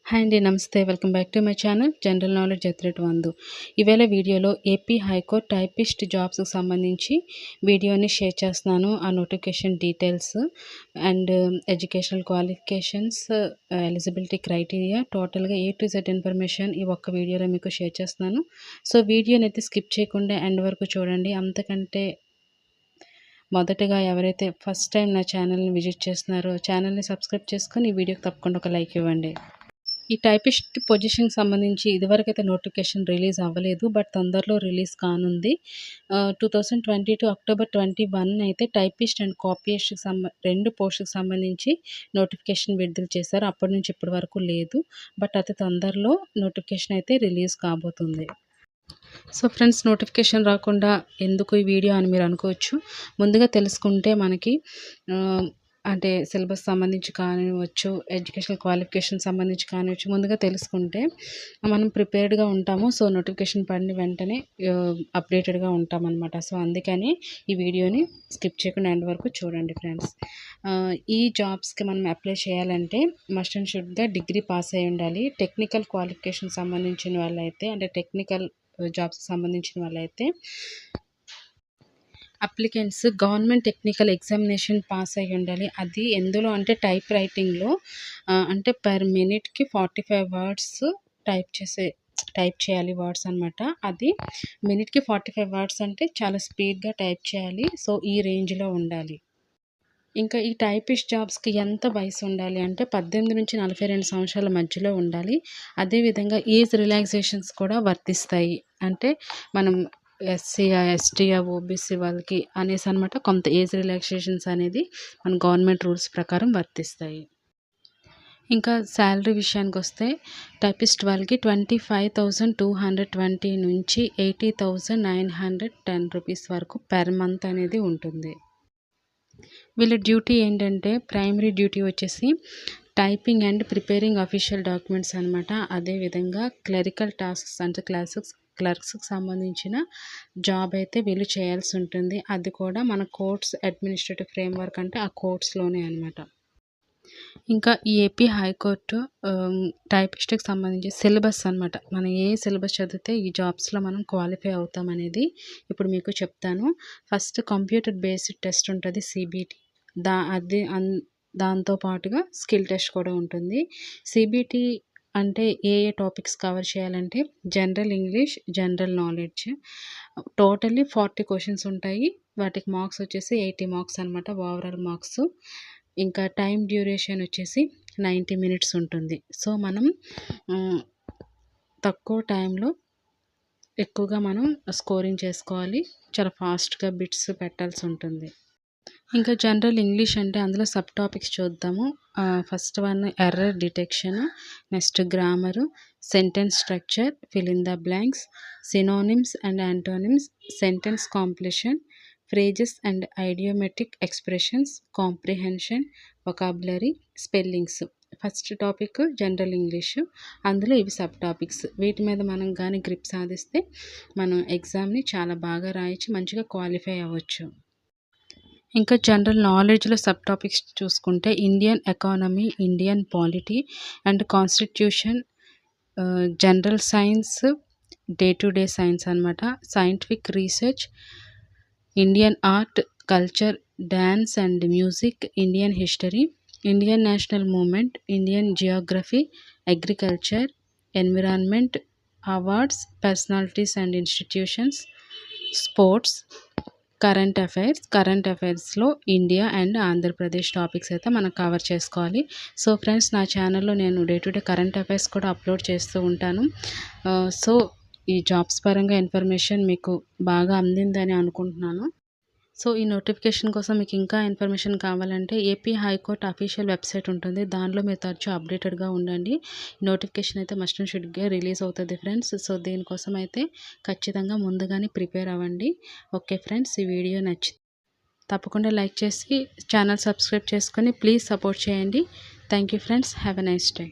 Hi అండి. నమస్తే. Welcome back to my channel general knowledge ఎత్రేట్ వందు. ఈవేళ వీడియోలో ఏపీ హైకోర్ట్ టైపిస్ట్ జాబ్స్కి సంబంధించి వీడియోని షేర్ చేస్తున్నాను. ఆ notification details and educational qualifications, eligibility criteria, టోటల్గా A to Z ఇన్ఫర్మేషన్ ఈ ఒక్క వీడియోలో మీకు షేర్ చేస్తున్నాను. సో వీడియోని అయితే స్కిప్ చేయకుండా ఎండ్ వరకు చూడండి. అంతకంటే మొదటగా ఎవరైతే ఫస్ట్ టైం నా ఛానల్ని విజిట్ చేస్తున్నారో ఛానల్ని సబ్స్క్రైబ్ చేసుకొని ఈ వీడియోకి తప్పకుండా ఒక లైక్ ఇవ్వండి. ఈ టైపిస్ట్ పొజిషన్కి సంబంధించి ఇదివరకైతే నోటిఫికేషన్ రిలీజ్ అవ్వలేదు, బట్ తొందరలో రిలీజ్ కానుంది. 2022 అక్టోబర్ 21 అయితే టైపిస్ట్ అండ్ కాపీయిస్ట్కి రెండు పోస్టుకి సంబంధించి నోటిఫికేషన్ విడుదల చేశారు. అప్పటి నుంచి ఇప్పటి వరకు లేదు, బట్ అతి తొందరలో నోటిఫికేషన్ అయితే రిలీజ్ కాబోతుంది. సో ఫ్రెండ్స్, నోటిఫికేషన్ రాకుండా ఎందుకు ఈ వీడియో అని మీరు అనుకోవచ్చు. ముందుగా తెలుసుకుంటే మనకి అంటే సిలబస్ సంబంధించి కానివ్వచ్చు, ఎడ్యుకేషనల్ క్వాలిఫికేషన్ సంబంధించి కానివ్వచ్చు, ముందుగా తెలుసుకుంటే మనం ప్రిపేర్డ్గా ఉంటాము. సో నోటిఫికేషన్ పడిన వెంటనే అప్డేటెడ్గా ఉంటామన్నమాట. సో అందుకని ఈ వీడియోని స్కిప్ చేయకుండా ఎండ్ వరకు చూడండి ఫ్రెండ్స్. ఈ జాబ్స్కి మనం అప్లై చేయాలంటే మస్ట్ అండ్ షుడ్గా డిగ్రీ పాస్ అయి ఉండాలి. టెక్నికల్ క్వాలిఫికేషన్ సంబంధించిన వాళ్ళైతే, అంటే టెక్నికల్ జాబ్స్కి సంబంధించిన వాళ్ళైతే applicants government technical examination pass అయ్యి ఉండాలి. అది ఎందులో అంటే టైప్ రైటింగ్లో, అంటే పర్ మినిట్కి 45 వర్డ్స్ టైప్ చేయాలి వర్డ్స్ అనమాట. అది మినిట్కి 45 వర్డ్స్ అంటే చాలా స్పీడ్గా టైప్ చేయాలి. సో ఈ రేంజ్లో ఉండాలి. ఇంకా ఈ టైపిస్ట్ జాబ్స్కి ఎంత వయసు ఉండాలి అంటే 18 నుంచి 42 సంవత్సరాల మధ్యలో ఉండాలి. అదేవిధంగా ఏజ్ రిలాక్సేషన్స్ కూడా వర్తిస్తాయి. అంటే మనం ఎస్సీయా, ఎస్టీయా, ఓబీసీ వాళ్ళకి అనేసి అనమాట కొంత ఏజ్ రిలాక్సేషన్స్ అనేది మన గవర్నమెంట్ రూల్స్ ప్రకారం వర్తిస్తాయి. ఇంకా శాలరీ విషయానికి వస్తే టైపిస్ట్ వాళ్ళకి 25,220 నుంచి 80,910 రూపీస్ వరకు పెర్ మంత్ అనేది ఉంటుంది. వీళ్ళ డ్యూటీ ఏంటంటే ప్రైమరీ డ్యూటీ వచ్చేసి typing and preparing official documents అనమాట. అదేవిధంగా క్లరికల్ టాస్క్స్ అంటే క్లర్క్స్కి సంబంధించిన జాబ్ అయితే వీళ్ళు చేయాల్సి ఉంటుంది. అది కూడా మన కోర్ట్స్ అడ్మినిస్ట్రేటివ్ ఫ్రేమ్వర్క్ అంటే ఆ కోర్ట్స్లోనే అనమాట. ఇంకా ఈ ఏపీ హైకోర్టు టైపిస్ట్కి సంబంధించి సిలబస్ అనమాట. మనం ఏ సిలబస్ చదివితే ఈ జాబ్స్లో మనం క్వాలిఫై అవుతాం అనేది ఇప్పుడు మీకు చెప్తాను. ఫస్ట్ కంప్యూటర్ బేస్డ్ టెస్ట్ ఉంటుంది, CBT. దాంతో పాటుగా స్కిల్ టెస్ట్ కూడా ఉంటుంది. CBT అంటే ఏ టాపిక్స్ కవర్ చేయాలంటే general English, general knowledge. Totally 40 questions ఉంటాయి. వాటికి మార్క్స్ వచ్చేసి 80 మార్క్స్ అనమాట, ఓవరాల్ మార్క్స్. ఇంకా టైం డ్యూరేషన్ వచ్చేసి 90 మినిట్స్ ఉంటుంది. సో మనం తక్కువ టైంలో ఎక్కువగా మనం స్కోరింగ్ చేసుకోవాలి. చాలా ఫాస్ట్గా బిట్స్ పెట్టాల్సి ఉంటుంది. ఇంకా జనరల్ ఇంగ్లీష్ అంటే అందులో సబ్ టాపిక్స్ చూద్దాము. First one error detection, next grammar, sentence structure, fill in the blanks, synonyms and antonyms, sentence completion, phrases and idiometric expressions, comprehension, vocabulary, spellings. First topic general English, అందులో ఇవి sub topics. వీటి మీద మనం కానీ grip సాధిస్తే మనం ఎగ్జామ్ని చాలా బాగా రాయొచ్చు, మంచిగా క్వాలిఫై అవ్వచ్చు. ఇంకా జనరల్ నాలెడ్జ్లో సబ్ టాపిక్స్ చూసుకుంటే Indian economy, Indian polity and constitution, general science, day to day science అనమాట, scientific research, Indian art, culture, dance and music, Indian history, Indian national movement, Indian geography, agriculture, environment, awards, personalities and institutions, sports, current అఫైర్స్లో India and Andhra Pradesh topics అయితే మనం cover చేసుకోవాలి. So friends, నా ఛానల్లో నేను day to day current affairs కూడా upload చేస్తూ ఉంటాను. సో ఈ జాబ్స్ పరంగా ఇన్ఫర్మేషన్ మీకు బాగా అందిందని అనుకుంటున్నాను. సో ఈ నోటిఫికేషన్ కోసం మీకు ఇంకా ఇన్ఫర్మేషన్ కావాలంటే ఏపీ హైకోర్ట్ అఫీషియల్ వెబ్సైట్ ఉంటుంది. దానిలో మీరు తరచూ అప్డేటెడ్గా ఉండండి. నోటిఫికేషన్ అయితే మస్ట్ అండ్ షుడ్గా రిలీజ్ అవుతుంది ఫ్రెండ్స్. సో దీనికోసం అయితే ఖచ్చితంగా ముందుగానే ప్రిపేర్ అవ్వండి. ఓకే ఫ్రెండ్స్, ఈ వీడియో తప్పకుండా లైక్ చేసి ఛానల్ సబ్స్క్రైబ్ చేసుకొని ప్లీజ్ సపోర్ట్ చేయండి. Thank you friends, have a nice day.